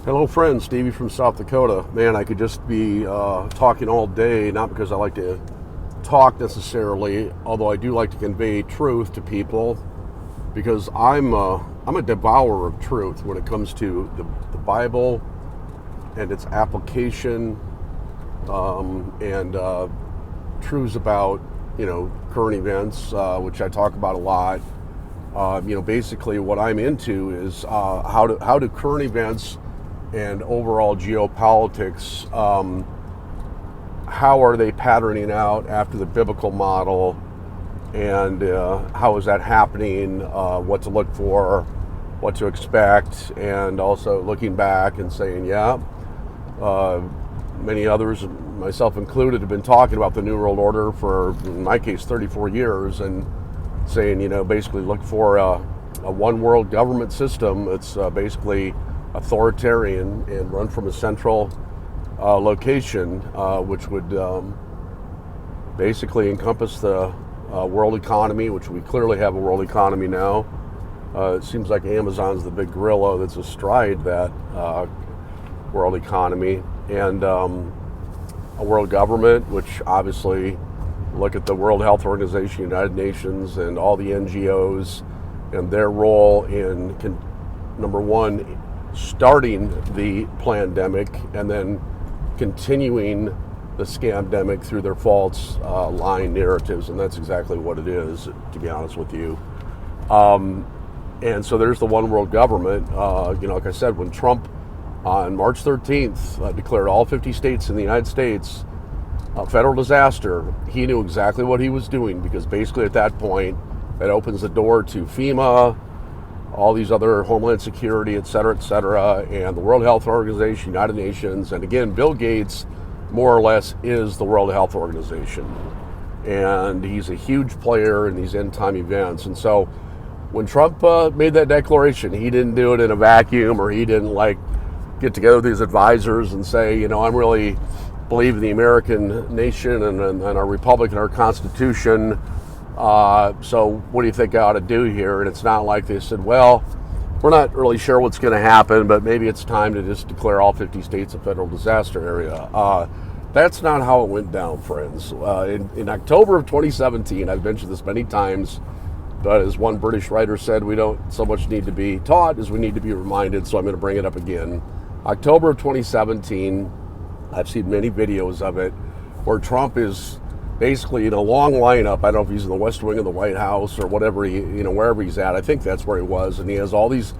Hello, friends. Stevie from South Dakota. Man, I could just be talking all day, not because I like to talk necessarily, although I do like to convey truth to people, because I'm a devourer of truth when it comes to the Bible and its application, and truths about current events, which I talk about a lot. Basically, what I'm into is how do current events and overall geopolitics, how are they patterning out after the biblical model, and how is that happening, what to look for, what to expect, and also looking back and saying, many others, myself included, have been talking about the New World Order for, in my case, 34 years, and saying, basically look for a one world government system. It's basically authoritarian and run from a central location, which would basically encompass the world economy, which we clearly have a world economy now. It seems like Amazon's the big gorilla that's astride that world economy, and a world government, which obviously look at the World Health Organization, United Nations, and all the NGOs and their role in, number one, starting the pandemic and then continuing the scamdemic through their false lying narratives, and that's exactly what it is, to be honest with you. And so there's the one world government. Like I said, when Trump on March 13th declared all 50 states in the United States a federal disaster, he knew exactly what he was doing, because basically at that point that opens the door to FEMA, all these other Homeland Security, et cetera, and the World Health Organization, United Nations, and again, Bill Gates more or less is the World Health Organization, and he's a huge player in these end-time events. And so when Trump made that declaration, he didn't do it in a vacuum, or he didn't get together with his advisors and say, I'm really believe in the American nation and our republic and our Constitution. So what do you think I ought to do here? And it's not like they said, well, we're not really sure what's going to happen, but maybe it's time to just declare all 50 states a federal disaster area. That's not how it went down, friends. In October of 2017, I've mentioned this many times, but as one British writer said, we don't so much need to be taught as we need to be reminded, so I'm going to bring it up again. October of 2017, I've seen many videos of it, where Trump is basically in a long lineup. I don't know if he's in the West Wing of the White House or whatever, wherever he's at. I think that's where he was, and he has all these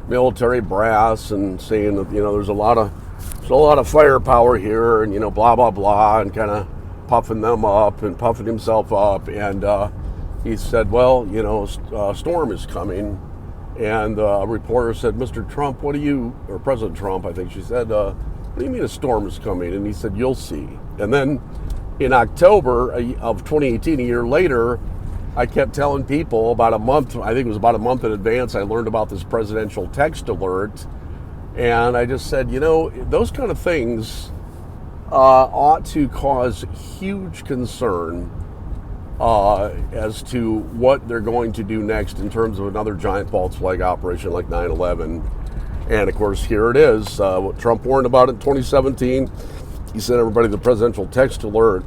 military brass and saying that there's a lot of firepower here, and blah blah blah, and kind of puffing them up and puffing himself up. And he said, well, a storm is coming, and a reporter said, Mr. Trump, or President Trump, I think she said, what do you mean a storm is coming? And he said, you'll see. And then in October of 2018, a year later, I kept telling people about a month, I think it was about a month in advance, I learned about this presidential text alert. And I just said, those kind of things ought to cause huge concern as to what they're going to do next in terms of another giant false flag operation like 9/11. And of course, here it is. What Trump warned about in 2017, he sent everybody the presidential text alert,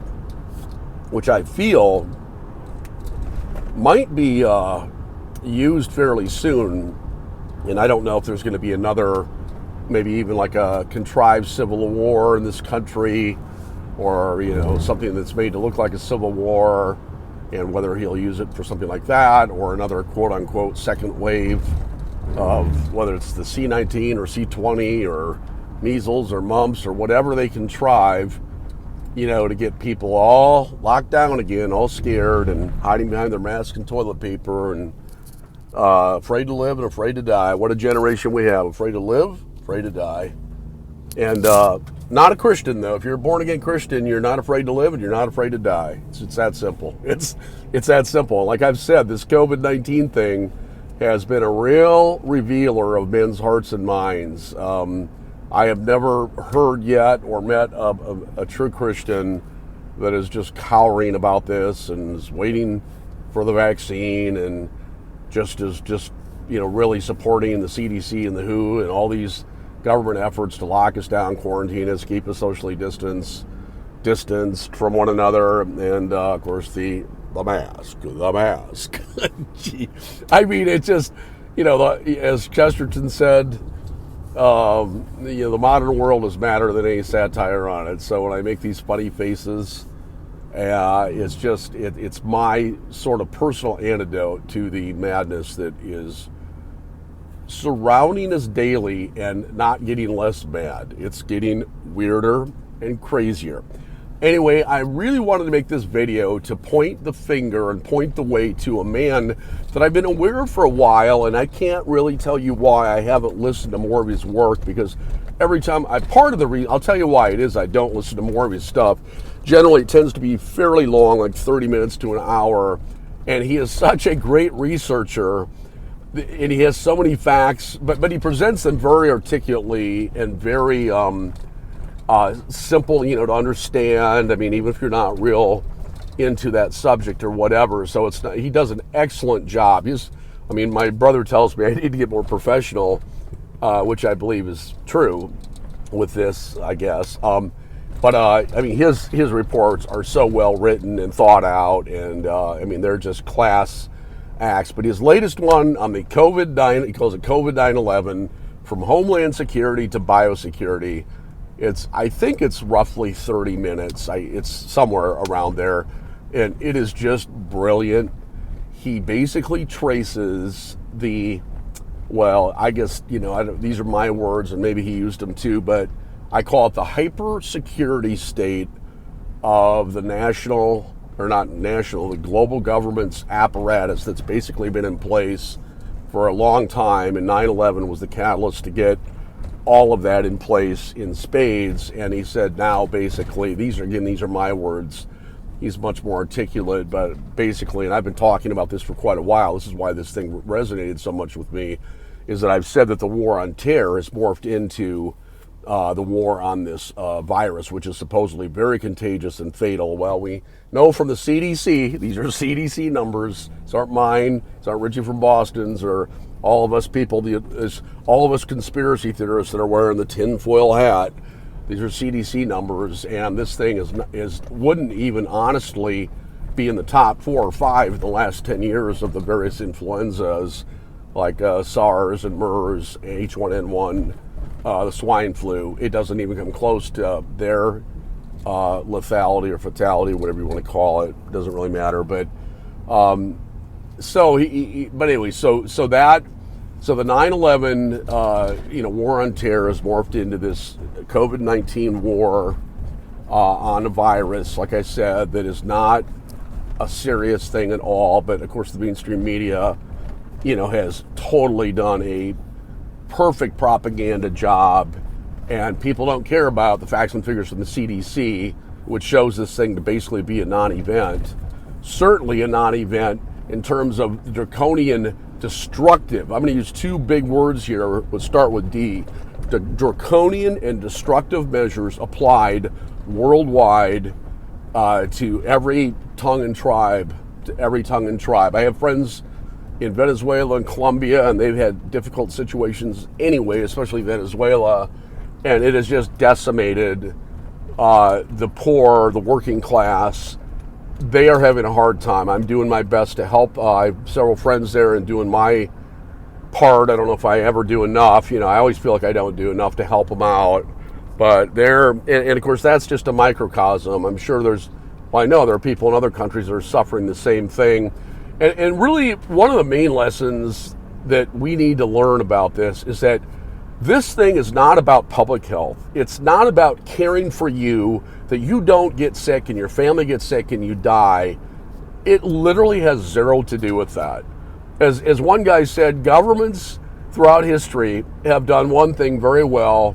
which I feel might be used fairly soon. And I don't know if there's going to be another, maybe even like a contrived civil war in this country, or something that's made to look like a civil war, and whether he'll use it for something like that, or another quote-unquote second wave of whether it's the C-19 or C-20 or measles or mumps or whatever they contrive, to get people all locked down again, all scared and hiding behind their masks and toilet paper, and afraid to live and afraid to die. What a generation we have. Afraid to live, afraid to die. And not a Christian, though. If you're a born-again Christian, you're not afraid to live and you're not afraid to die. It's that simple. It's that simple. Like I've said, this COVID-19 thing has been a real revealer of men's hearts and minds. I have never heard yet or met a true Christian that is just cowering about this and is waiting for the vaccine and just really supporting the CDC and the WHO and all these government efforts to lock us down, quarantine us, keep us socially distanced from one another, and of course the mask. Gee. I mean, it just, as Chesterton said, the modern world is madder than any satire on it. So when I make these funny faces, it's just it's my sort of personal antidote to the madness that is surrounding us daily and not getting less mad. It's getting weirder and crazier. Anyway, I really wanted to make this video to point the finger and point the way to a man that I've been aware of for a while, and I can't really tell you why I haven't listened to more of his work, because every time part of the reason, I'll tell you why it is I don't listen to more of his stuff. Generally, it tends to be fairly long, like 30 minutes to an hour, and he is such a great researcher, and he has so many facts, but he presents them very articulately and very simple, to understand. I mean, even if you're not real into that subject or whatever. So he does an excellent job. My brother tells me I need to get more professional, which I believe is true with this, I guess. His reports are so well written and thought out, and they're just class acts. But his latest one on the COVID-9, he calls it COVID 9/11, from Homeland Security to Biosecurity. I think it's roughly 30 minutes. It's somewhere around there, and it is just brilliant. He basically traces these are my words, and maybe he used them too, but I call it the hyper security state of the the global government's apparatus that's basically been in place for a long time, and 9/11 was the catalyst to get all of that in place in spades. And he said now basically, these are my words, he's much more articulate, but basically, and I've been talking about this for quite a while, this is why this thing resonated so much with me, is that I've said that the war on terror has morphed into the war on this virus, which is supposedly very contagious and fatal. Well, we know from the CDC, these are CDC numbers, these aren't mine, these aren't Richie from Boston's, or all of us people, all of us conspiracy theorists that are wearing the tinfoil hat. These are CDC numbers, and this thing wouldn't even honestly be in the top 4 or 5 in the last 10 years of the various influenzas, like SARS and MERS, H1N1, the swine flu. It doesn't even come close to their lethality or fatality, whatever you want to call it. It doesn't really matter, but so the 9/11 war on terror has morphed into this COVID-19 war on a virus, like I said, that is not a serious thing at all. But of course, the mainstream media, has totally done a perfect propaganda job, and people don't care about the facts and figures from the CDC, which shows this thing to basically be a non-event. Certainly a non-event in terms of the draconian destructive. I'm going to use 2 big words here. We'll start with D. The draconian and destructive measures applied worldwide to every tongue and tribe. I have friends in Venezuela and Colombia, and they've had difficult situations anyway, especially Venezuela, and it has just decimated the poor, the working class. They are having a hard time. I'm doing my best to help. I have several friends there and doing my part. I don't know if I ever do enough. I always feel like I don't do enough to help them out. But and of course, that's just a microcosm. I'm sure I know there are people in other countries that are suffering the same thing. And really, one of the main lessons that we need to learn about this is that this thing is not about public health. It's not about caring for you, that you don't get sick and your family gets sick and you die. It literally has zero to do with that. As one guy said, governments throughout history have done one thing very well.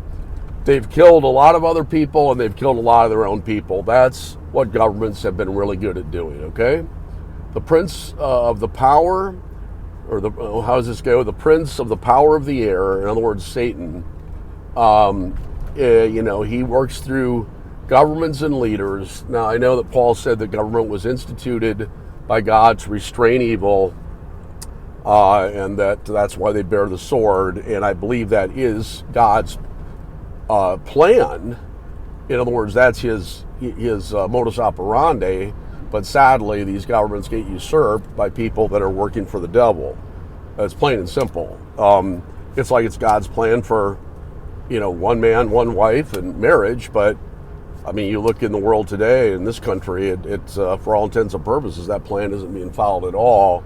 They've killed a lot of other people, and they've killed a lot of their own people. That's what governments have been really good at doing, okay? The prince of the power, or how does this go? The prince of the power of the air, in other words, Satan, he works through governments and leaders. Now, I know that Paul said that government was instituted by God to restrain evil, and that's why they bear the sword, and I believe that is God's plan. In other words, that's his modus operandi. But sadly, these governments get usurped by people that are working for the devil. It's plain and simple. It's like it's God's plan for, one man, one wife, and marriage. But I mean, you look in the world today, in this country, it's for all intents and purposes, that plan isn't being followed at all.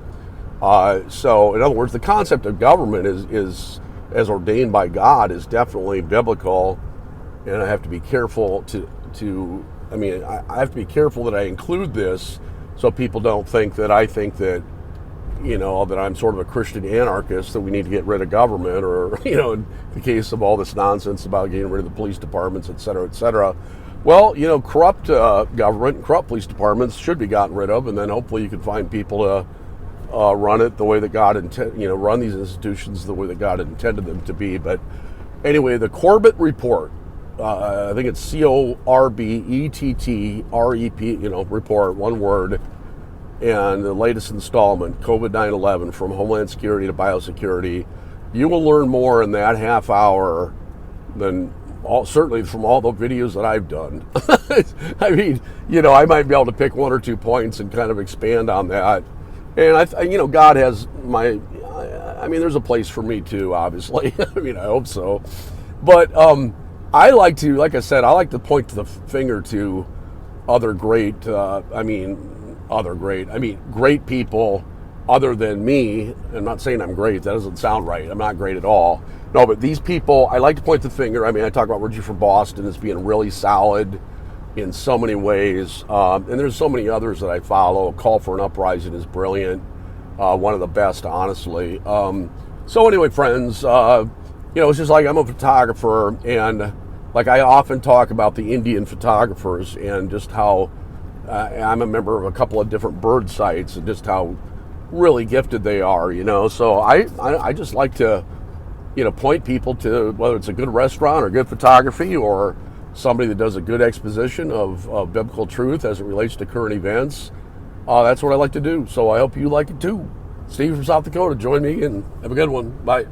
So, in other words, the concept of government is as ordained by God is definitely biblical, and I have to be careful I have to be careful that I include this so people don't think that I think that, that I'm sort of a Christian anarchist, that we need to get rid of government, or, in the case of all this nonsense about getting rid of the police departments, et cetera, et cetera. Well, corrupt government, corrupt police departments should be gotten rid of, and then hopefully you can find people to run it the way that God run these institutions the way that God intended them to be. But anyway, the Corbett Report, I think it's CORBETTREP, report, one word, and the latest installment, COVID-9/11, from Homeland Security to Biosecurity. You will learn more in that half hour than certainly from all the videos that I've done. I mean, I might be able to pick one or two points and kind of expand on that. And God has there's a place for me too, obviously. I hope so. But I like to point to the finger to other great, great people other than me. I'm not saying I'm great. That doesn't sound right. I'm not great at all. No, but these people, I like to point the finger. I talk about Richie from Boston as being really solid in so many ways. And there's so many others that I follow. Call for an Uprising is brilliant. One of the best, honestly. So anyway, friends, it's just like I'm a photographer, and like I often talk about the Indian photographers and just how I'm a member of a couple of different bird sites and just how really gifted they are, So I just like to, point people to whether it's a good restaurant or good photography or somebody that does a good exposition of biblical truth as it relates to current events. That's what I like to do. So I hope you like it too. Steve from South Dakota, join me and have a good one. Bye.